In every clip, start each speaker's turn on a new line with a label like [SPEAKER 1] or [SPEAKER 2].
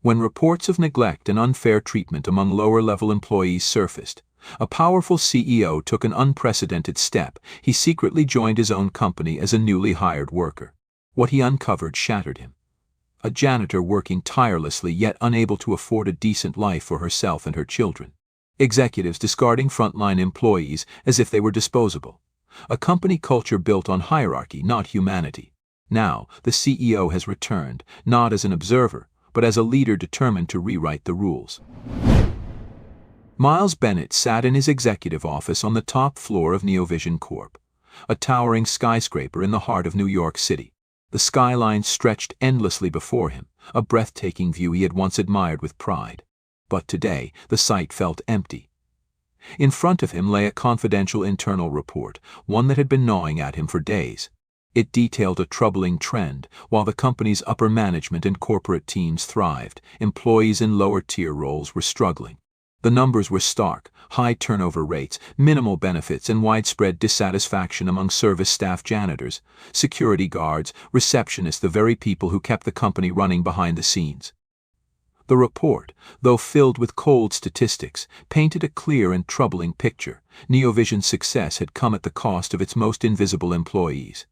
[SPEAKER 1] When reports of neglect and unfair treatment among lower-level employees surfaced, a powerful CEO took an unprecedented step. He secretly joined his own company as a newly hired worker. What he uncovered shattered him. A janitor working tirelessly yet unable to afford a decent life for herself and her children. Executives discarding frontline employees as if they were disposable. A company culture built on hierarchy, not humanity. Now, the CEO has returned, not as an observer, but as a leader determined to rewrite the rules. Miles Bennett sat in his executive office on the top floor of Neovision Corp., a towering skyscraper in the heart of New York City. The skyline stretched endlessly before him, a breathtaking view he had once admired with pride. But today, the site felt empty. In front of him lay a confidential internal report, one that had been gnawing at him for days. It detailed a troubling trend. While the company's upper management and corporate teams thrived, employees in lower-tier roles were struggling. The numbers were stark: high turnover rates, minimal benefits, and widespread dissatisfaction among service staff, janitors, security guards, receptionists, the very people who kept the company running behind the scenes. The report, though filled with cold statistics, painted a clear and troubling picture. Neovision's success had come at the cost of its most invisible employees.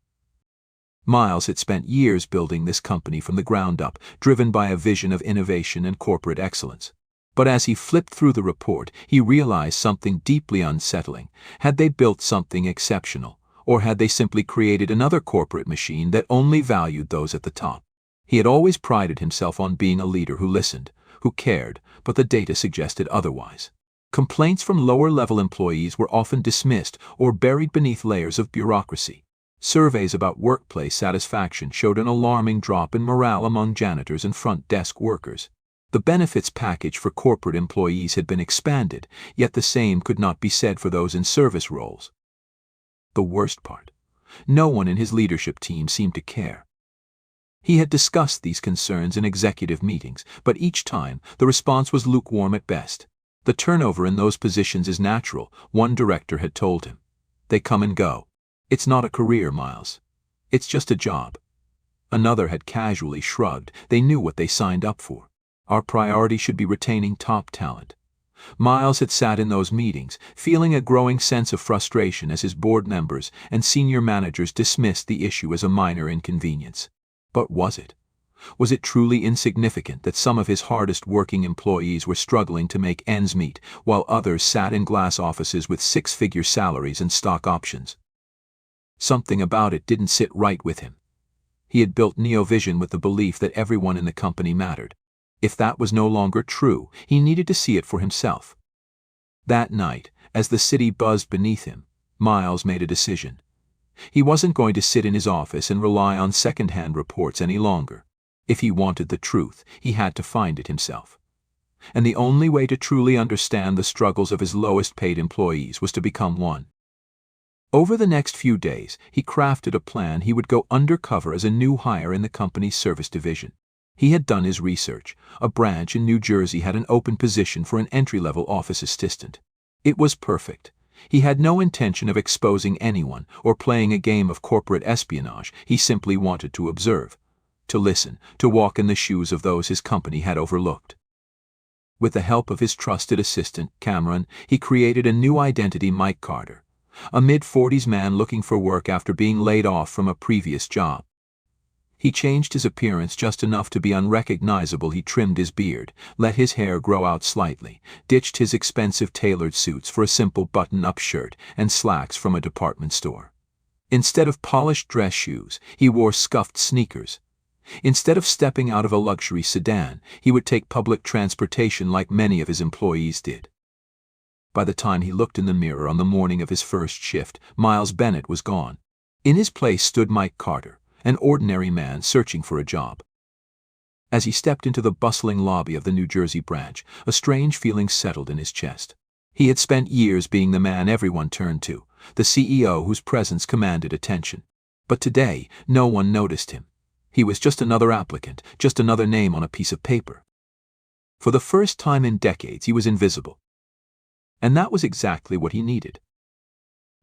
[SPEAKER 1] Miles had spent years building this company from the ground up, driven by a vision of innovation and corporate excellence. But as he flipped through the report, he realized something deeply unsettling. Had they built something exceptional, or had they simply created another corporate machine that only valued those at the top? He had always prided himself on being a leader who listened, who cared, but the data suggested otherwise. Complaints from lower-level employees were often dismissed or buried beneath layers of bureaucracy. Surveys about workplace satisfaction showed an alarming drop in morale among janitors and front desk workers. The benefits package for corporate employees had been expanded, yet the same could not be said for those in service roles. The worst part: no one in his leadership team seemed to care. He had discussed these concerns in executive meetings, but each time, the response was lukewarm at best. The turnover in those positions is natural, one director had told him. They come and go. It's not a career, Miles. It's just a job. Another had casually shrugged. They knew what they signed up for. Our priority should be retaining top talent. Miles had sat in those meetings, feeling a growing sense of frustration as his board members and senior managers dismissed the issue as a minor inconvenience. But was it? Was it truly insignificant that some of his hardest-working employees were struggling to make ends meet, while others sat in glass offices with six-figure salaries and stock options? Something about it didn't sit right with him. He had built Neovision with the belief that everyone in the company mattered. If that was no longer true, he needed to see it for himself. That night, as the city buzzed beneath him, Miles made a decision. He wasn't going to sit in his office and rely on second-hand reports any longer. If he wanted the truth, he had to find it himself. And the only way to truly understand the struggles of his lowest-paid employees was to become one. Over the next few days, he crafted a plan. He would go undercover as a new hire in the company's service division. He had done his research. A branch in New Jersey had an open position for an entry-level office assistant. It was perfect. He had no intention of exposing anyone or playing a game of corporate espionage. He simply wanted to observe, to listen, to walk in the shoes of those his company had overlooked. With the help of his trusted assistant, Cameron, he created a new identity: Mike Carter, a mid-40s man looking for work after being laid off from a previous job. He changed his appearance just enough to be unrecognizable. He trimmed his beard, let his hair grow out slightly, ditched his expensive tailored suits for a simple button-up shirt and slacks from a department store. Instead of polished dress shoes, he wore scuffed sneakers. Instead of stepping out of a luxury sedan, he would take public transportation like many of his employees did. By the time he looked in the mirror on the morning of his first shift, Miles Bennett was gone. In his place stood Mike Carter, an ordinary man searching for a job. As he stepped into the bustling lobby of the New Jersey branch, a strange feeling settled in his chest. He had spent years being the man everyone turned to, the CEO whose presence commanded attention. But today, no one noticed him. He was just another applicant, just another name on a piece of paper. For the first time in decades, he was invisible. And that was exactly what he needed.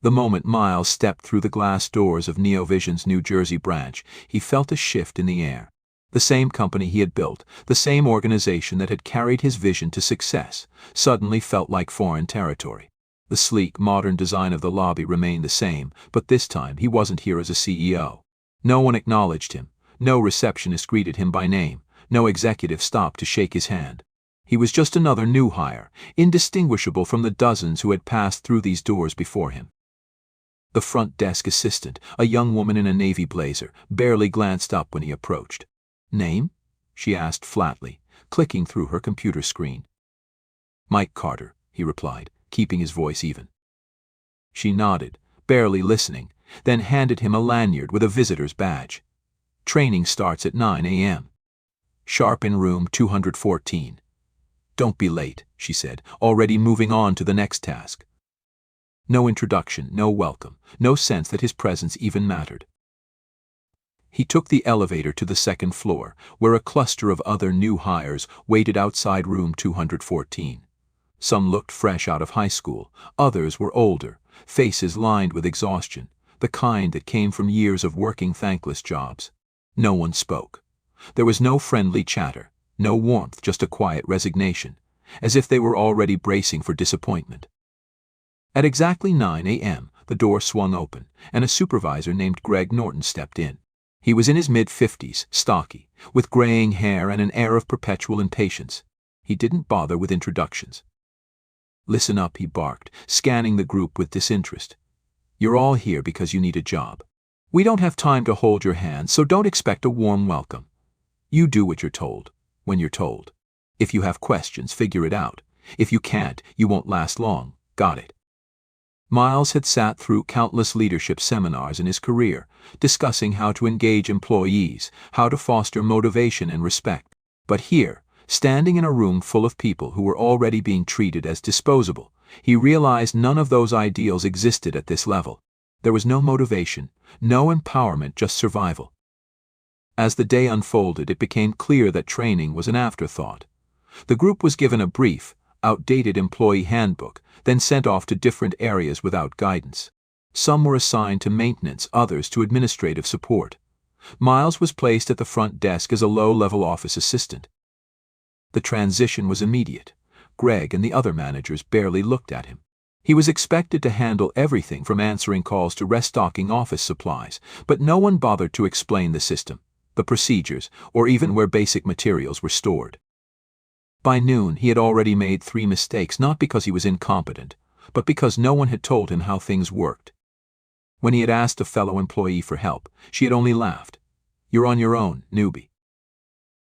[SPEAKER 1] The moment Miles stepped through the glass doors of Neovision's New Jersey branch, he felt a shift in the air. The same company he had built, the same organization that had carried his vision to success, suddenly felt like foreign territory. The sleek, modern design of the lobby remained the same, but this time he wasn't here as a CEO. No one acknowledged him. No receptionist greeted him by name. No executive stopped to shake his hand. He was just another new hire, indistinguishable from the dozens who had passed through these doors before him. The front desk assistant, a young woman in a navy blazer, barely glanced up when he approached. "Name?" she asked flatly, clicking through her computer screen. "Mike Carter," he replied, keeping his voice even. She nodded, barely listening, then handed him a lanyard with a visitor's badge. "Training starts at 9 a.m. Sharp in room 214. "Don't be late," she said, already moving on to the next task. No introduction, no welcome, no sense that his presence even mattered. He took the elevator to the second floor, where a cluster of other new hires waited outside room 214. Some looked fresh out of high school, others were older, faces lined with exhaustion, the kind that came from years of working thankless jobs. No one spoke. There was no friendly chatter, no warmth, just a quiet resignation, as if they were already bracing for disappointment. At exactly 9 a.m., the door swung open, and a supervisor named Greg Norton stepped in. He was in his mid-50s, stocky, with graying hair and an air of perpetual impatience. He didn't bother with introductions. "Listen up," he barked, scanning the group with disinterest. "You're all here because you need a job. We don't have time to hold your hand, so don't expect a warm welcome. You do what you're told, when you're told. If you have questions, figure it out. If you can't, you won't last long. Got it?" Miles had sat through countless leadership seminars in his career, discussing how to engage employees, how to foster motivation and respect. But here, standing in a room full of people who were already being treated as disposable, he realized none of those ideals existed at this level. There was no motivation, no empowerment, just survival. As the day unfolded, it became clear that training was an afterthought. The group was given a brief, outdated employee handbook, then sent off to different areas without guidance. Some were assigned to maintenance, others to administrative support. Miles was placed at the front desk as a low-level office assistant. The transition was immediate. Greg and the other managers barely looked at him. He was expected to handle everything from answering calls to restocking office supplies, but no one bothered to explain the system, the procedures, or even where basic materials were stored. By noon, he had already made 3 mistakes, not because he was incompetent, but because no one had told him how things worked. When he had asked a fellow employee for help, she had only laughed. "You're on your own, newbie."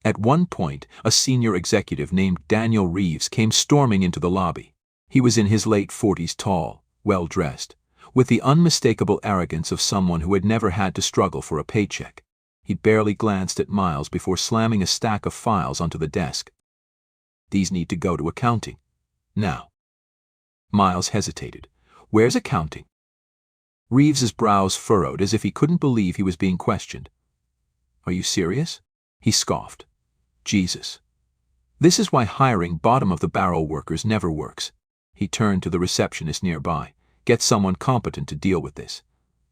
[SPEAKER 1] At one point, a senior executive named Daniel Reeves came storming into the lobby. He was in his late 40s, tall, well-dressed, with the unmistakable arrogance of someone who had never had to struggle for a paycheck. He barely glanced at Miles before slamming a stack of files onto the desk. "These need to go to accounting. Now." Miles hesitated. "Where's accounting?" Reeves's brows furrowed as if he couldn't believe he was being questioned. "Are you serious?" He scoffed. "Jesus. This is why hiring bottom-of-the-barrel workers never works." He turned to the receptionist nearby. "Get someone competent to deal with this.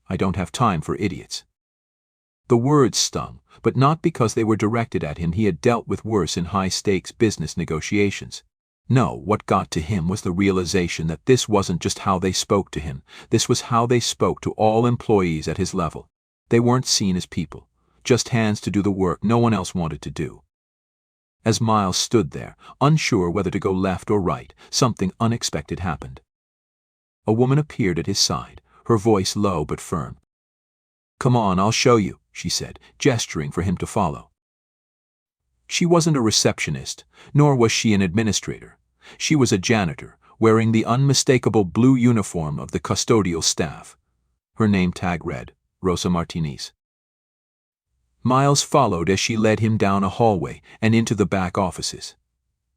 [SPEAKER 1] I don't have time for idiots." The words stung, but not because they were directed at him. He had dealt with worse in high-stakes business negotiations. No, what got to him was the realization that this wasn't just how they spoke to him, this was how they spoke to all employees at his level. They weren't seen as people, just hands to do the work no one else wanted to do. As Miles stood there, unsure whether to go left or right, something unexpected happened. A woman appeared at his side, her voice low but firm. "Come on, I'll show you," she said, gesturing for him to follow. She wasn't a receptionist, nor was she an administrator. She was a janitor, wearing the unmistakable blue uniform of the custodial staff. Her name tag read, Rosa Martinez. Miles followed as she led him down a hallway and into the back offices.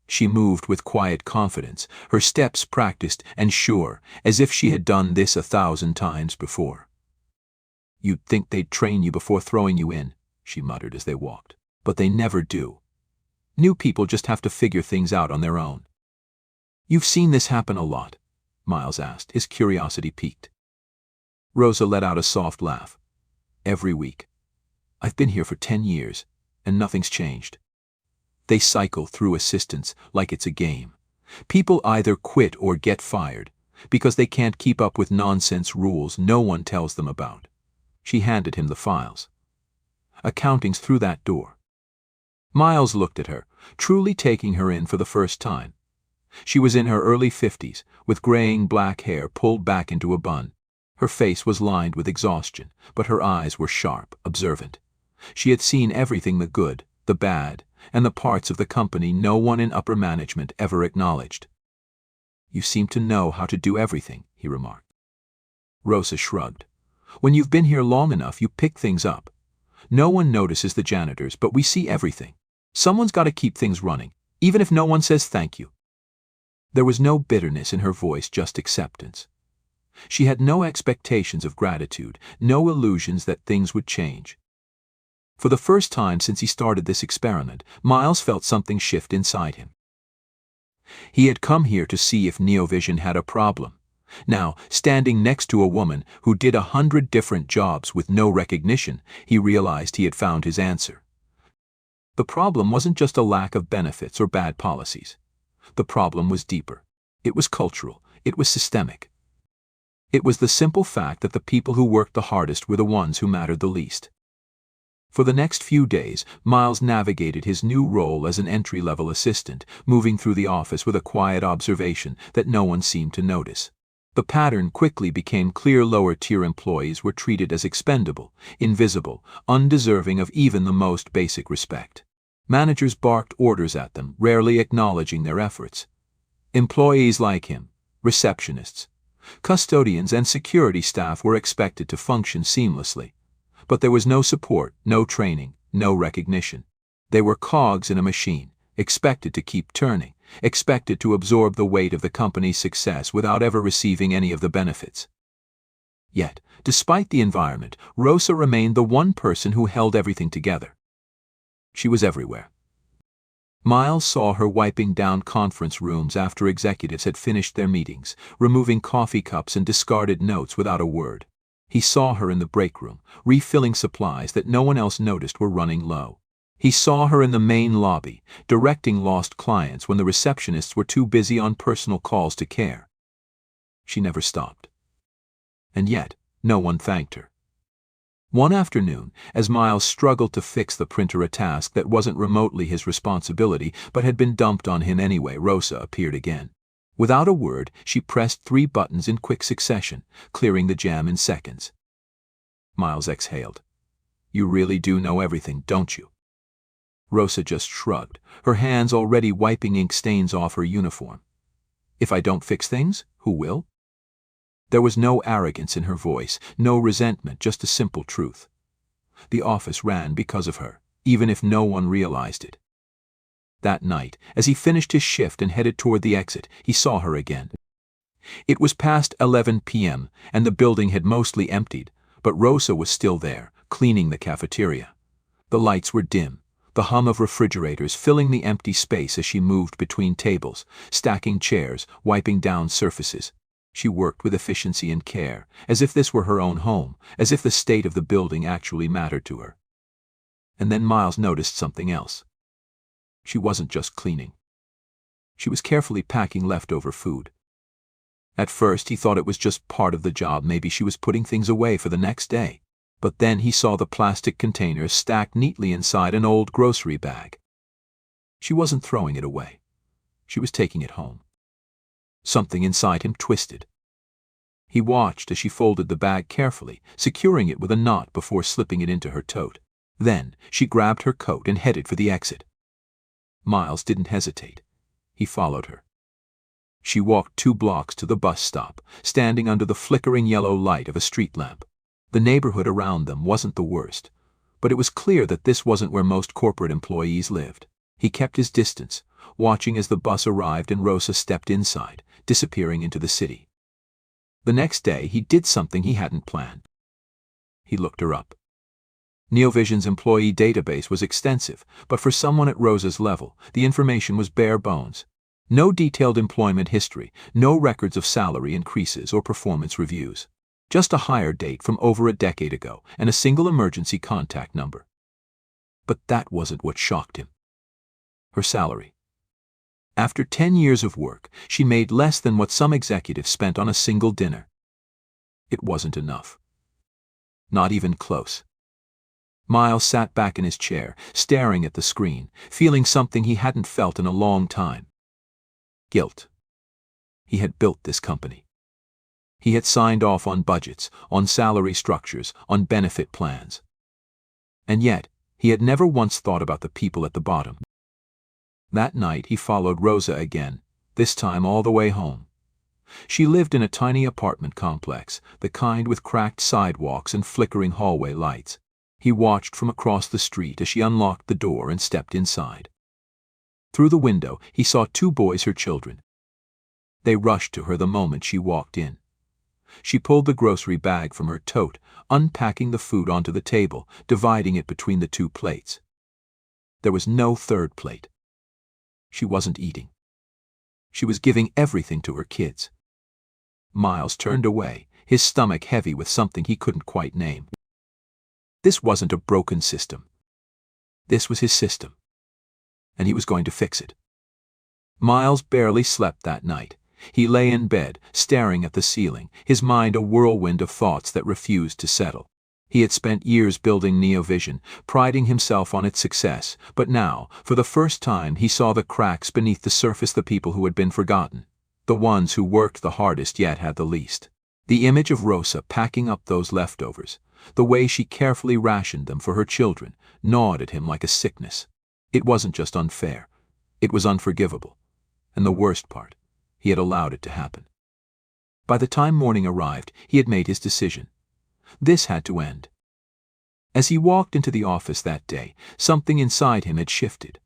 [SPEAKER 1] She moved with quiet confidence, her steps practiced and sure, as if she had done this 1,000 times before. "You'd think they'd train you before throwing you in," she muttered as they walked. "But they never do. New people just have to figure things out on their own." "You've seen this happen a lot?" Miles asked, his curiosity piqued. Rosa let out a soft laugh. "Every week. I've been here for 10 years, and nothing's changed. They cycle through assistants like it's a game. People either quit or get fired because they can't keep up with nonsense rules no one tells them about. She handed him the files. Accounting's through that door. Miles looked at her, truly taking her in for the first time. She was in her early 50s, with graying black hair pulled back into a bun. Her face was lined with exhaustion, but her eyes were sharp, observant. She had seen everything, the good, the bad, and the parts of the company no one in upper management ever acknowledged. "You seem to know how to do everything," he remarked. Rosa shrugged. "When you've been here long enough, you pick things up. No one notices the janitors, but we see everything. Someone's got to keep things running, even if no one says thank you." There was no bitterness in her voice, just acceptance. She had no expectations of gratitude, no illusions that things would change. For the first time since he started this experiment, Miles felt something shift inside him. He had come here to see if Neovision had a problem. Now, standing next to a woman who did 100 different jobs with no recognition, he realized he had found his answer. The problem wasn't just a lack of benefits or bad policies. The problem was deeper. It was cultural. It was systemic. It was the simple fact that the people who worked the hardest were the ones who mattered the least. For the next few days, Miles navigated his new role as an entry-level assistant, moving through the office with a quiet observation that no one seemed to notice. The pattern quickly became clear: lower-tier employees were treated as expendable, invisible, undeserving of even the most basic respect. Managers barked orders at them, rarely acknowledging their efforts. Employees like him, receptionists, custodians, and security staff were expected to function seamlessly. But there was no support, no training, no recognition. They were cogs in a machine, expected to keep turning, expected to absorb the weight of the company's success without ever receiving any of the benefits. Yet, despite the environment, Rosa remained the one person who held everything together. She was everywhere. Miles saw her wiping down conference rooms after executives had finished their meetings, removing coffee cups and discarded notes without a word. He saw her in the break room, refilling supplies that no one else noticed were running low. He saw her in the main lobby, directing lost clients when the receptionists were too busy on personal calls to care. She never stopped. And yet, no one thanked her. One afternoon, as Miles struggled to fix the printer, a task that wasn't remotely his responsibility but had been dumped on him anyway, Rosa appeared again. Without a word, she pressed 3 buttons in quick succession, clearing the jam in seconds. Miles exhaled. "You really do know everything, don't you?" Rosa just shrugged, her hands already wiping ink stains off her uniform. "If I don't fix things, who will?" There was no arrogance in her voice, no resentment, just a simple truth. The office ran because of her, even if no one realized it. That night, as he finished his shift and headed toward the exit, he saw her again. It was past 11 p.m., and the building had mostly emptied, but Rosa was still there, cleaning the cafeteria. The lights were dim, the hum of refrigerators filling the empty space as she moved between tables, stacking chairs, wiping down surfaces. She worked with efficiency and care, as if this were her own home, as if the state of the building actually mattered to her. And then Miles noticed something else. She wasn't just cleaning. She was carefully packing leftover food. At first he thought it was just part of the job, maybe she was putting things away for the next day. But then he saw the plastic containers stacked neatly inside an old grocery bag. She wasn't throwing it away. She was taking it home. Something inside him twisted. He watched as she folded the bag carefully, securing it with a knot before slipping it into her tote. Then she grabbed her coat and headed for the exit. Miles didn't hesitate. He followed her. She walked 2 blocks to the bus stop, standing under the flickering yellow light of a street lamp. The neighborhood around them wasn't the worst, but it was clear that this wasn't where most corporate employees lived. He kept his distance, watching as the bus arrived and Rosa stepped inside, disappearing into the city. The next day, he did something he hadn't planned. He looked her up. Neovision's employee database was extensive, but for someone at Rosa's level, the information was bare bones. No detailed employment history, no records of salary increases or performance reviews. Just a hire date from over a decade ago and a single emergency contact number. But that wasn't what shocked him. Her salary. After 10 years of work, she made less than what some executives spent on a single dinner. It wasn't enough. Not even close. Miles sat back in his chair, staring at the screen, feeling something he hadn't felt in a long time. Guilt. He had built this company. He had signed off on budgets, on salary structures, on benefit plans. And yet, he had never once thought about the people at the bottom. That night he followed Rosa again, this time all the way home. She lived in a tiny apartment complex, the kind with cracked sidewalks and flickering hallway lights. He watched from across the street as she unlocked the door and stepped inside. Through the window, he saw 2 boys, her children. They rushed to her the moment she walked in. She pulled the grocery bag from her tote, unpacking the food onto the table, dividing it between the 2 plates. There was no third plate. She wasn't eating. She was giving everything to her kids. Miles turned away, his stomach heavy with something he couldn't quite name. This wasn't a broken system. This was his system. And he was going to fix it. Miles barely slept that night. He lay in bed, staring at the ceiling, his mind a whirlwind of thoughts that refused to settle. He had spent years building Neovision, priding himself on its success, but now, for the first time, he saw the cracks beneath the surface, the people who had been forgotten, the ones who worked the hardest yet had the least. The image of Rosa packing up those leftovers, the way she carefully rationed them for her children, gnawed at him like a sickness. It wasn't just unfair. It was unforgivable. And the worst part, he had allowed it to happen. By the time morning arrived, he had made his decision. This had to end. As he walked into the office that day, something inside him had shifted.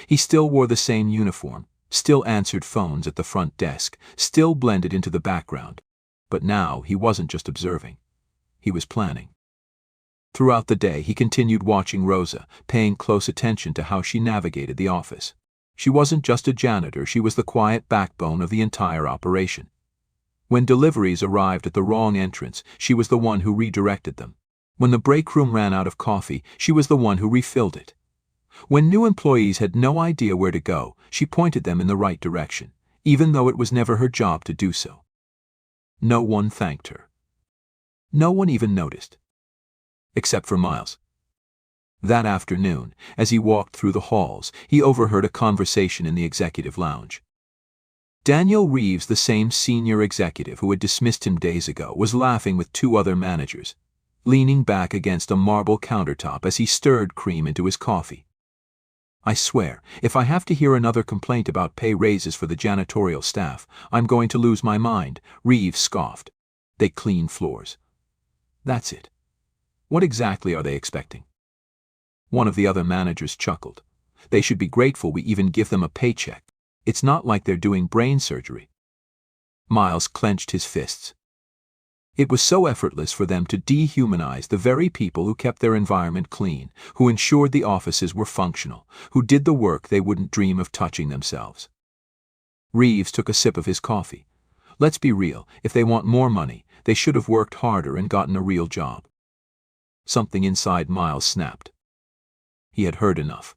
[SPEAKER 1] He still wore the same uniform, still answered phones at the front desk, still blended into the background. But now he wasn't just observing. He was planning. Throughout the day, he continued watching Rosa, paying close attention to how she navigated the office. She wasn't just a janitor, she was the quiet backbone of the entire operation. When deliveries arrived at the wrong entrance, she was the one who redirected them. When the break room ran out of coffee, she was the one who refilled it. When new employees had no idea where to go, she pointed them in the right direction, even though it was never her job to do so. No one thanked her. No one even noticed. Except for Miles. That afternoon, as he walked through the halls, he overheard a conversation in the executive lounge. Daniel Reeves, the same senior executive who had dismissed him days ago, was laughing with 2 other managers, leaning back against a marble countertop as he stirred cream into his coffee. "I swear, if I have to hear another complaint about pay raises for the janitorial staff, I'm going to lose my mind," Reeves scoffed. "They clean floors. That's it. What exactly are they expecting?" One of the other managers chuckled. "They should be grateful we even give them a paycheck. It's not like they're doing brain surgery." Miles clenched his fists. It was so effortless for them to dehumanize the very people who kept their environment clean, who ensured the offices were functional, who did the work they wouldn't dream of touching themselves. Reeves took a sip of his coffee. Let's be real, if they want more money, they should have worked harder and gotten a real job. Something inside Miles snapped. He had heard enough.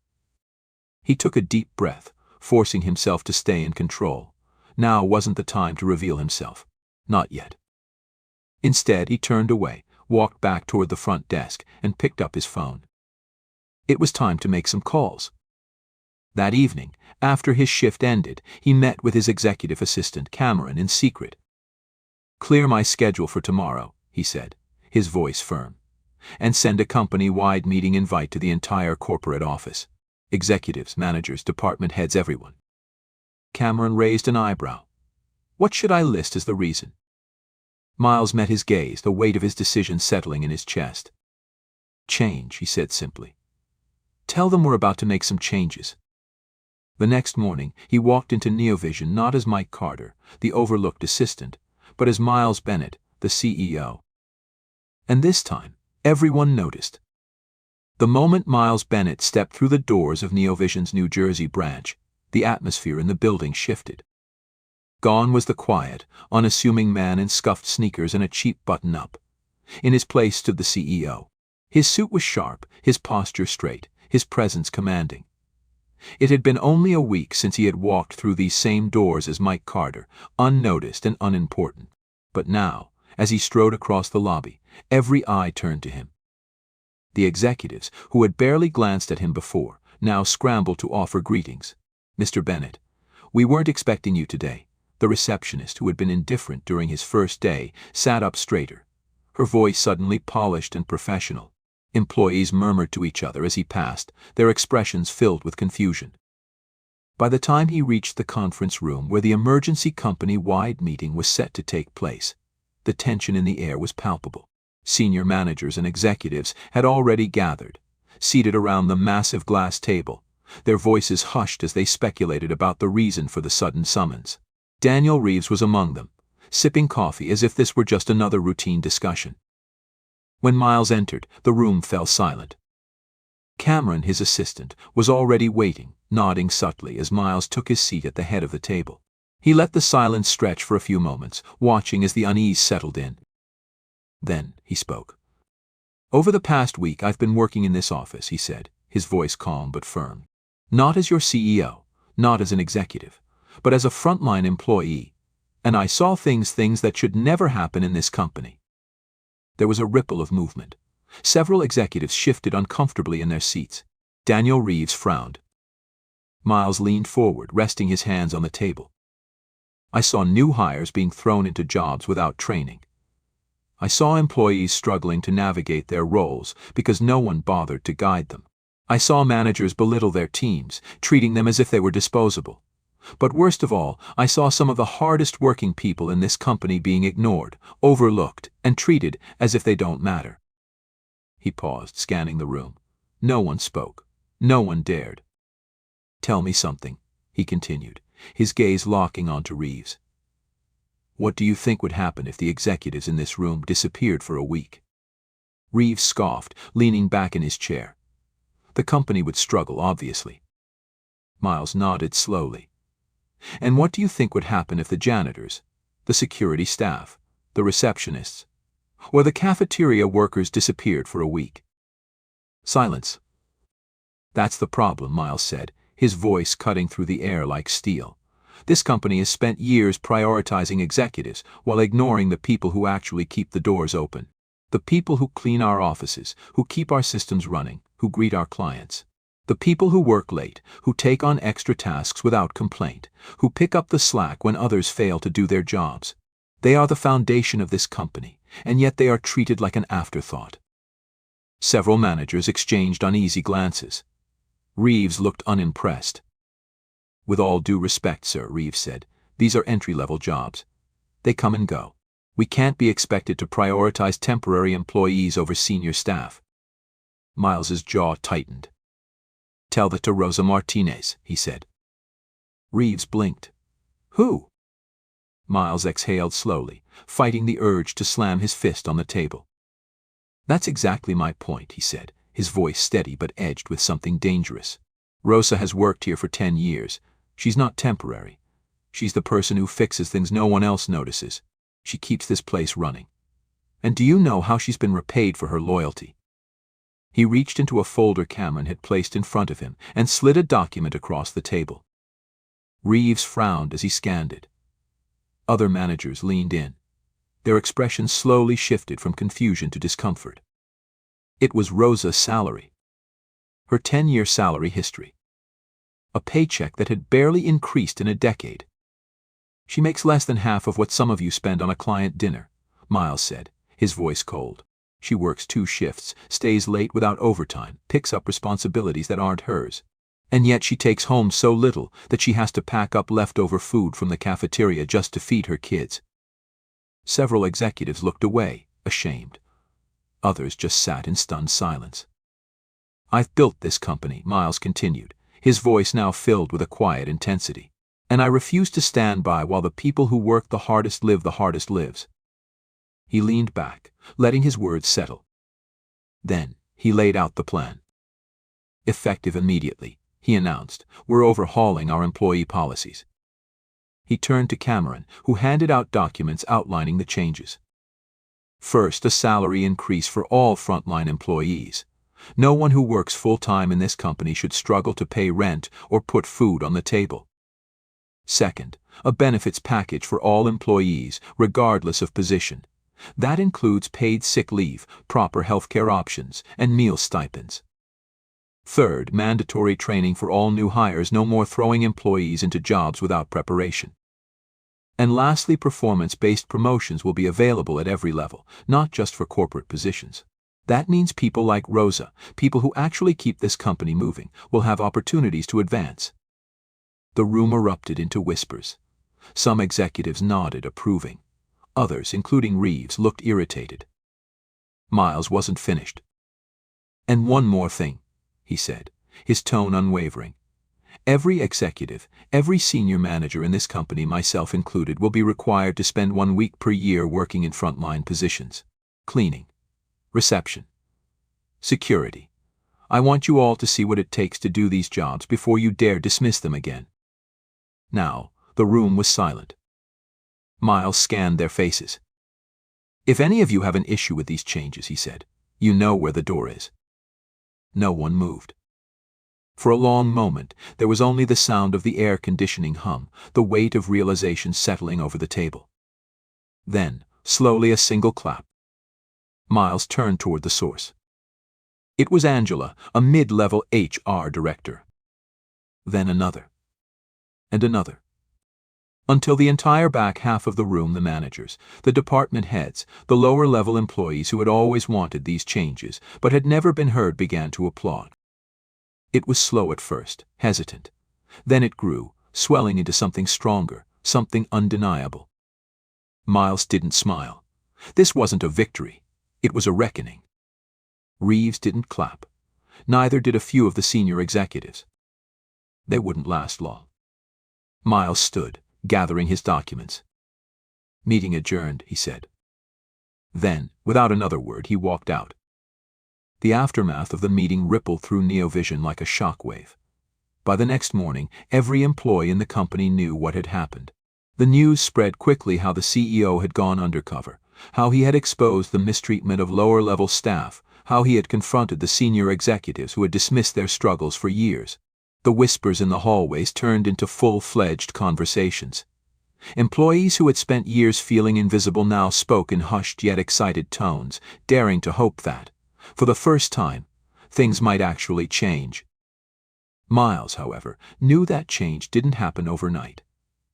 [SPEAKER 1] He took a deep breath, forcing himself to stay in control. Now wasn't the time to reveal himself. Not yet. Instead, he turned away, walked back toward the front desk, and picked up his phone. It was time to make some calls. That evening, after his shift ended, he met with his executive assistant, Cameron, in secret. "Clear my schedule for tomorrow," he said, his voice firm, "and send a company-wide meeting invite to the entire corporate office. Executives, managers, department heads, everyone." Cameron raised an eyebrow. "What should I list as the reason?" Miles met his gaze, the weight of his decision settling in his chest. "Change," he said simply. "Tell them we're about to make some changes." The next morning, he walked into Neovision not as Mike Carter, the overlooked assistant, but as Miles Bennett, the CEO. And this time, everyone noticed. The moment Miles Bennett stepped through the doors of Neovision's New Jersey branch, the atmosphere in the building shifted. Gone was the quiet, unassuming man in scuffed sneakers and a cheap button-up. In his place stood the CEO. His suit was sharp, his posture straight, his presence commanding. It had been only a week since he had walked through these same doors as Mike Carter, unnoticed and unimportant. But now, as he strode across the lobby, every eye turned to him. The executives, who had barely glanced at him before, now scrambled to offer greetings. "Mr. Bennett, we weren't expecting you today." The receptionist, who had been indifferent during his first day, sat up straighter, her voice suddenly polished and professional. Employees murmured to each other as he passed, their expressions filled with confusion. By the time he reached the conference room where the emergency company-wide meeting was set to take place, the tension in the air was palpable. Senior managers and executives had already gathered, seated around the massive glass table, their voices hushed as they speculated about the reason for the sudden summons. Daniel Reeves was among them, sipping coffee as if this were just another routine discussion. When Miles entered, the room fell silent. Cameron, his assistant, was already waiting, nodding subtly as Miles took his seat at the head of the table. He let the silence stretch for a few moments, watching as the unease settled in. Then he spoke. "Over the past week I've been working in this office," he said, his voice calm but firm. "Not as your CEO, not as an executive, but as a frontline employee, and I saw things that should never happen in this company." There was a ripple of movement. Several executives shifted uncomfortably in their seats. Daniel Reeves frowned. Miles leaned forward, resting his hands on the table. "I saw new hires being thrown into jobs without training. I saw employees struggling to navigate their roles because no one bothered to guide them. I saw managers belittle their teams, treating them as if they were disposable. But worst of all, I saw some of the hardest working people in this company being ignored, overlooked, and treated as if they don't matter." He paused, scanning the room. No one spoke. No one dared. "Tell me something," he continued, his gaze locking onto Reeves. "What do you think would happen if the executives in this room disappeared for a week?" Reeves scoffed, leaning back in his chair. "The company would struggle, obviously." Miles nodded slowly. "And what do you think would happen if the janitors, the security staff, the receptionists, or the cafeteria workers disappeared for a week?" Silence. "That's the problem," Miles said, his voice cutting through the air like steel. "This company has spent years prioritizing executives while ignoring the people who actually keep the doors open. The people who clean our offices, who keep our systems running, who greet our clients. The people who work late, who take on extra tasks without complaint, who pick up the slack when others fail to do their jobs. They are the foundation of this company, and yet they are treated like an afterthought." Several managers exchanged uneasy glances. Reeves looked unimpressed. "With all due respect, sir," Reeves said, "these are entry-level jobs. They come and go. We can't be expected to prioritize temporary employees over senior staff." Miles's jaw tightened. "Tell that to Rosa Martinez," he said. Reeves blinked. "Who?" Miles exhaled slowly, fighting the urge to slam his fist on the table. "That's exactly my point," he said, his voice steady but edged with something dangerous. "Rosa has worked here for 10 years. She's not temporary. She's the person who fixes things no one else notices. She keeps this place running. And do you know how she's been repaid for her loyalty?" He reached into a folder Cameron had placed in front of him and slid a document across the table. Reeves frowned as he scanned it. Other managers leaned in. Their expressions slowly shifted from confusion to discomfort. It was Rosa's salary. Her 10-year salary history. A paycheck that had barely increased in a decade. "She makes less than half of what some of you spend on a client dinner," Miles said, his voice cold. "She works 2 shifts, stays late without overtime, picks up responsibilities that aren't hers. And yet she takes home so little that she has to pack up leftover food from the cafeteria just to feed her kids." Several executives looked away, ashamed. Others just sat in stunned silence. "I've built this company," Miles continued, his voice now filled with a quiet intensity. "And I refuse to stand by while the people who work the hardest live the hardest lives." He leaned back, letting his words settle. Then he laid out the plan. "Effective immediately," he announced, "we're overhauling our employee policies." He turned to Cameron, who handed out documents outlining the changes. First, a salary increase for all frontline employees. No one who works full-time in this company should struggle to pay rent or put food on the table. Second, a benefits package for all employees, regardless of position. That includes paid sick leave, proper healthcare options, and meal stipends. Third, mandatory training for all new hires, no more throwing employees into jobs without preparation. And lastly, performance-based promotions will be available at every level, not just for corporate positions. That means people like Rosa, people who actually keep this company moving, will have opportunities to advance. The room erupted into whispers. Some executives nodded, approving. Others, including Reeves, looked irritated. Miles wasn't finished. "And one more thing," he said, his tone unwavering. "Every executive, every senior manager in this company, myself included, will be required to spend 1 week per year working in frontline positions. Cleaning, reception, security. I want you all to see what it takes to do these jobs before you dare dismiss them again." Now, the room was silent. Miles scanned their faces. "If any of you have an issue with these changes," he said, "you know where the door is." No one moved. For a long moment, there was only the sound of the air conditioning hum, the weight of realization settling over the table. Then, slowly, a single clap. Miles turned toward the source. It was Angela, a mid-level HR director. Then another. And another. Until the entire back half of the room, the managers, the department heads, the lower-level employees who had always wanted these changes but had never been heard, began to applaud. It was slow at first, hesitant. Then it grew, swelling into something stronger, something undeniable. Miles didn't smile. This wasn't a victory. It was a reckoning. Reeves didn't clap. Neither did a few of the senior executives. They wouldn't last long. Miles stood, gathering his documents. "Meeting adjourned," he said. Then, without another word, he walked out. The aftermath of the meeting rippled through Neovision like a shockwave. By the next morning, every employee in the company knew what had happened. The news spread quickly: how the CEO had gone undercover, how he had exposed the mistreatment of lower-level staff, how he had confronted the senior executives who had dismissed their struggles for years. The whispers in the hallways turned into full-fledged conversations. Employees who had spent years feeling invisible now spoke in hushed yet excited tones, daring to hope that, for the first time, things might actually change. Miles, however, knew that change didn't happen overnight.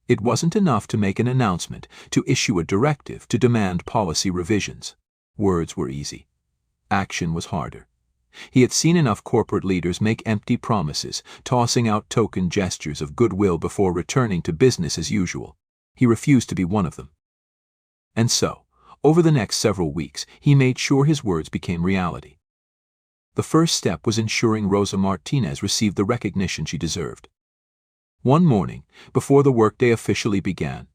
[SPEAKER 1] It wasn't enough to make an announcement, to issue a directive, to demand policy revisions. Words were easy. Action was harder. He had seen enough corporate leaders make empty promises, tossing out token gestures of goodwill before returning to business as usual. He refused to be one of them. And so, over the next several weeks, he made sure his words became reality. The first step was ensuring Rosa Martinez received the recognition she deserved. One morning, before the workday officially began,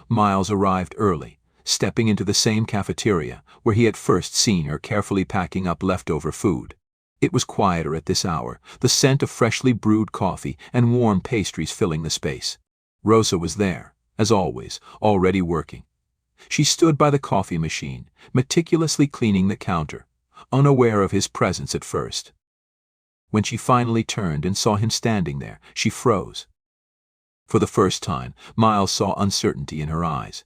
[SPEAKER 1] Miles arrived early, stepping into the same cafeteria where he had first seen her carefully packing up leftover food. It was quieter at this hour, the scent of freshly brewed coffee and warm pastries filling the space. Rosa was there, as always, already working. She stood by the coffee machine, meticulously cleaning the counter, unaware of his presence at first. When she finally turned and saw him standing there, she froze. For the first time, Miles saw uncertainty in her eyes.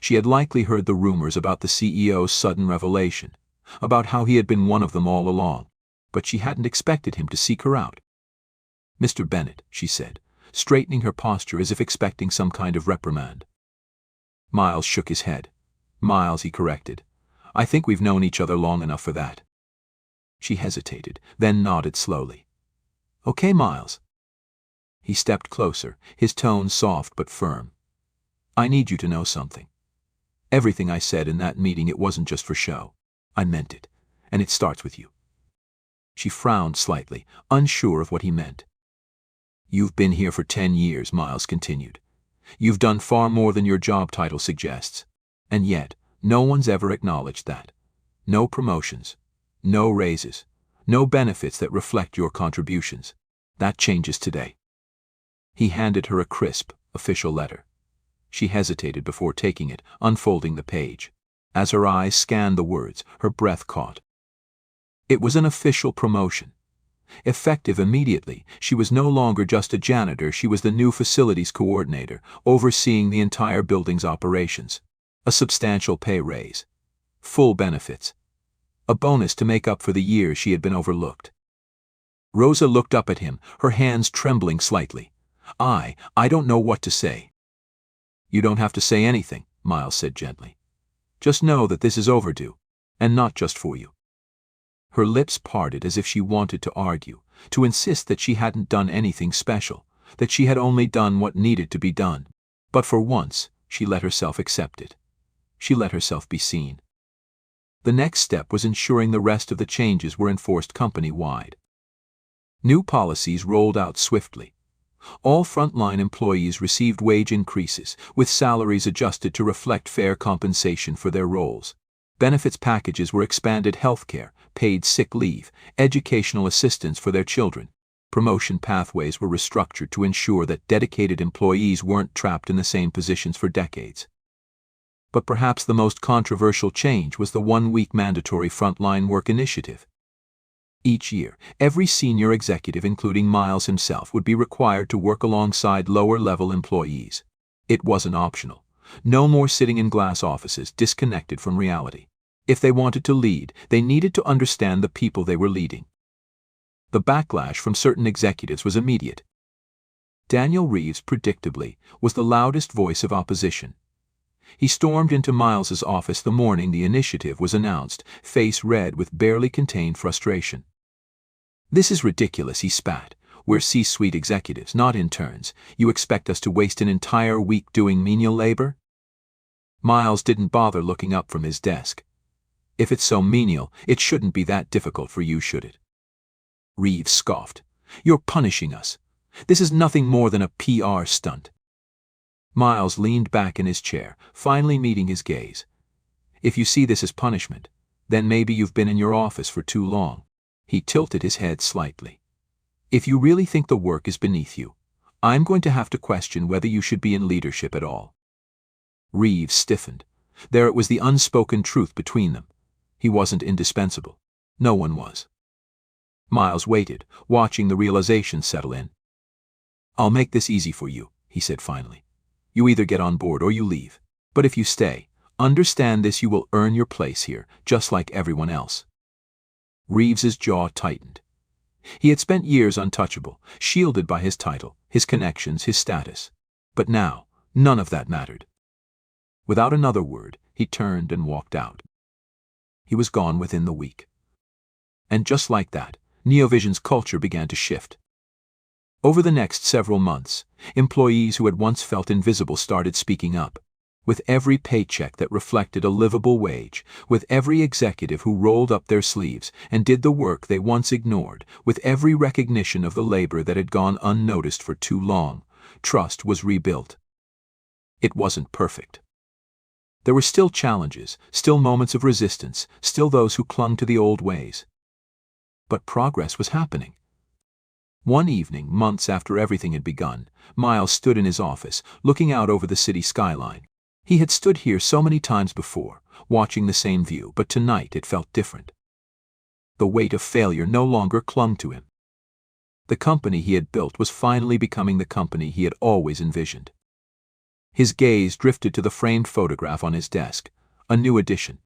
[SPEAKER 1] She had likely heard the rumors about the CEO's sudden revelation, about how he had been one of them all along, but she hadn't expected him to seek her out. "Mr. Bennett," she said, straightening her posture as if expecting some kind of reprimand. Miles shook his head. "Miles," he corrected. "I think we've known each other long enough for that." She hesitated, then nodded slowly. "Okay, Miles." He stepped closer, his tone soft but firm. "I need you to know something. Everything I said in that meeting, it wasn't just for show. I meant it, and it starts with you." She frowned slightly, unsure of what he meant. "You've been here for 10 years, Miles continued. You've done far more than your job title suggests. And yet, no one's ever acknowledged that. No promotions, no raises, no benefits that reflect your contributions. That changes today." He handed her a crisp, official letter. She hesitated before taking it, unfolding the page. As her eyes scanned the words, her breath caught. It was an official promotion. Effective immediately, she was no longer just a janitor, she was the new facilities coordinator, overseeing the entire building's operations. A substantial pay raise. Full benefits. A bonus to make up for the years she had been overlooked. Rosa looked up at him, her hands trembling slightly. I don't know what to say." "You don't have to say anything," Miles said gently. "Just know that this is overdue, and not just for you." Her lips parted as if she wanted to argue, to insist that she hadn't done anything special, that she had only done what needed to be done. But for once, she let herself accept it. She let herself be seen. The next step was ensuring the rest of the changes were enforced company-wide. New policies rolled out swiftly. All frontline employees received wage increases, with salaries adjusted to reflect fair compensation for their roles. Benefits packages were expanded: healthcare, paid sick leave, educational assistance for their children. Promotion pathways were restructured to ensure that dedicated employees weren't trapped in the same positions for decades. But perhaps the most controversial change was the one-week mandatory frontline work initiative. Each year, every senior executive, including Miles himself, would be required to work alongside lower-level employees. It wasn't optional. No more sitting in glass offices, disconnected from reality. If they wanted to lead, they needed to understand the people they were leading. The backlash from certain executives was immediate. Daniel Reeves, predictably, was the loudest voice of opposition. He stormed into Miles's office the morning the initiative was announced, face red with barely contained frustration. "This is ridiculous," he spat. "We're C-suite executives, not interns. You expect us to waste an entire week doing menial labor?" Miles didn't bother looking up from his desk. "If it's so menial, it shouldn't be that difficult for you, should it?" Reeves scoffed. "You're punishing us. This is nothing more than a PR stunt." Miles leaned back in his chair, finally meeting his gaze. "If you see this as punishment, then maybe you've been in your office for too long." He tilted his head slightly. "If you really think the work is beneath you, I'm going to have to question whether you should be in leadership at all." Reeves stiffened. There it was, the unspoken truth between them. He wasn't indispensable. No one was. Miles waited, watching the realization settle in. "I'll make this easy for you," he said finally. "You either get on board or you leave. But if you stay, understand this: you will earn your place here, just like everyone else." Reeves's jaw tightened. He had spent years untouchable, shielded by his title, his connections, his status. But now, none of that mattered. Without another word, he turned and walked out. He was gone within the week. And just like that, Neovision's culture began to shift. Over the next several months, employees who had once felt invisible started speaking up. With every paycheck that reflected a livable wage, with every executive who rolled up their sleeves and did the work they once ignored, with every recognition of the labor that had gone unnoticed for too long, trust was rebuilt. It wasn't perfect. There were still challenges, still moments of resistance, still those who clung to the old ways. But progress was happening. One evening, months after everything had begun, Miles stood in his office, looking out over the city skyline. He had stood here so many times before, watching the same view, but tonight it felt different. The weight of failure no longer clung to him. The company he had built was finally becoming the company he had always envisioned. His gaze drifted to the framed photograph on his desk, a new edition.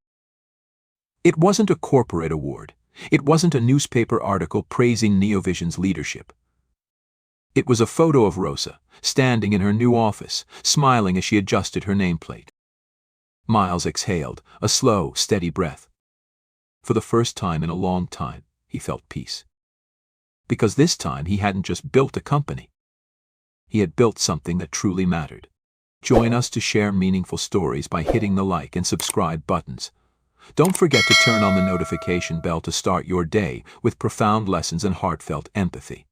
[SPEAKER 1] It wasn't a corporate award. It wasn't a newspaper article praising Neovision's leadership. It was a photo of Rosa, standing in her new office, smiling as she adjusted her nameplate. Miles exhaled, a slow, steady breath. For the first time in a long time, he felt peace. Because this time he hadn't just built a company. He had built something that truly mattered. Join us to share meaningful stories by hitting the like and subscribe buttons. Don't forget to turn on the notification bell to start your day with profound lessons and heartfelt empathy.